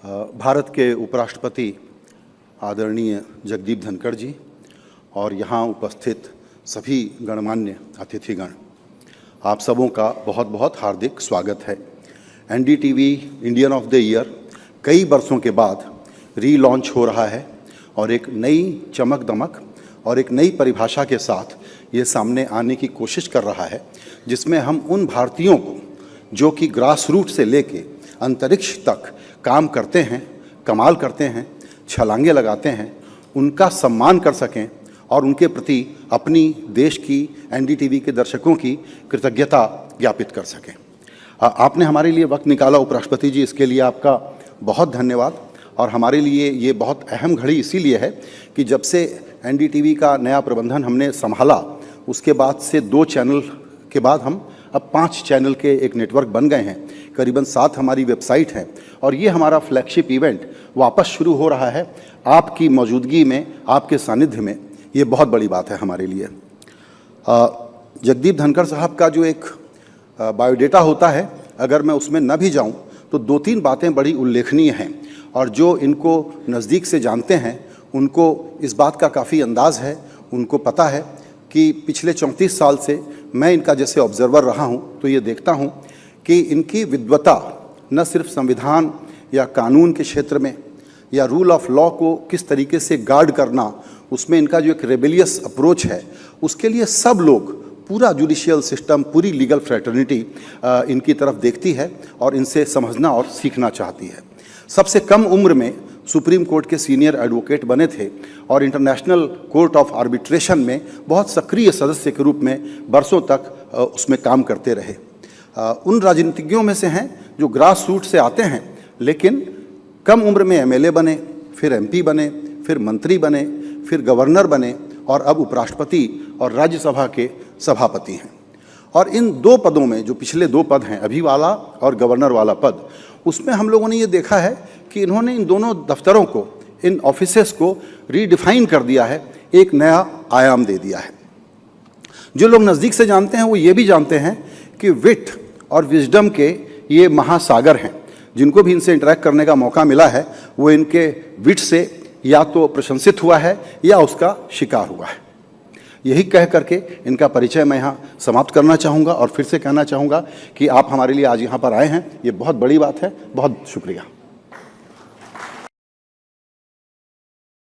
भारत के उपराष्ट्रपति आदरणीय जगदीप धनखड़ जी और यहाँ उपस्थित सभी गणमान्य अतिथिगण, आप सबों का बहुत बहुत हार्दिक स्वागत है। NDTV Indian of the year कई बरसों के बाद रीलॉन्च हो रहा है और एक नई चमक दमक और एक नई परिभाषा के साथ ये सामने आने की कोशिश कर रहा है, जिसमें हम उन भारतीयों को जो कि ग्रास रूट से लेके अंतरिक्ष तक काम करते हैं, कमाल करते हैं, छलांगे लगाते हैं, उनका सम्मान कर सकें और उनके प्रति अपनी देश की एनडीटीवी के दर्शकों की कृतज्ञता ज्ञापित कर सकें। आपने हमारे लिए वक्त निकाला उपराष्ट्रपति जी, इसके लिए आपका बहुत धन्यवाद। और हमारे लिए ये बहुत अहम घड़ी इसीलिए है कि जब से एनडीटीवी का नया प्रबंधन हमने संभाला, उसके बाद से 2 चैनल के बाद हम अब 5 चैनल के एक नेटवर्क बन गए हैं। करीबन 7 हमारी वेबसाइट हैं और ये हमारा फ्लैगशिप इवेंट वापस शुरू हो रहा है आपकी मौजूदगी में, आपके सानिध्य में। ये बहुत बड़ी बात है हमारे लिए। जगदीप धनखड़ साहब का जो एक बायोडेटा होता है, अगर मैं उसमें न भी जाऊं तो 2-3 बातें बड़ी उल्लेखनीय हैं और जो इनको नज़दीक से जानते हैं उनको इस बात का काफ़ी अंदाज़ है। उनको पता है कि पिछले 34 साल से मैं इनका जैसे ऑब्जर्वर रहा हूँ तो ये देखता हूँ कि इनकी विद्वता न सिर्फ संविधान या कानून के क्षेत्र में या रूल ऑफ लॉ को किस तरीके से गार्ड करना, उसमें इनका जो एक रेबेलियस अप्रोच है, उसके लिए सब लोग, पूरा जुडिशियल सिस्टम, पूरी लीगल फ्रेटर्निटी इनकी तरफ देखती है और इनसे समझना और सीखना चाहती है। सबसे कम उम्र में सुप्रीम कोर्ट के सीनियर एडवोकेट बने थे और इंटरनेशनल कोर्ट ऑफ आर्बिट्रेशन में बहुत सक्रिय सदस्य के रूप में बरसों तक उसमें काम करते रहे। उन राजनीतिज्ञों में से हैं जो ग्रास रूट से आते हैं, लेकिन कम उम्र में एमएलए बने, फिर एमपी बने, फिर मंत्री बने, फिर गवर्नर बने और अब उपराष्ट्रपति और राज्यसभा के सभापति हैं। और इन 2 पदों में, जो पिछले 2 पद हैं, अभी वाला और गवर्नर वाला पद, उसमें हम लोगों ने ये देखा है कि इन्होंने इन दोनों दफ्तरों को, इन ऑफिसेस को रीडिफाइन कर दिया है, एक नया आयाम दे दिया है। जो लोग नज़दीक से जानते हैं वो ये भी जानते हैं कि विट और विजडम के ये महासागर हैं। जिनको भी इनसे इंटरेक्ट करने का मौका मिला है वो इनके विट से या तो प्रशंसित हुआ है या उसका शिकार हुआ है। यही कह करके इनका परिचय मैं यहाँ समाप्त करना चाहूँगा और फिर से कहना चाहूँगा कि आप हमारे लिए आज यहाँ पर आए हैं, ये बहुत बड़ी बात है। बहुत शुक्रिया।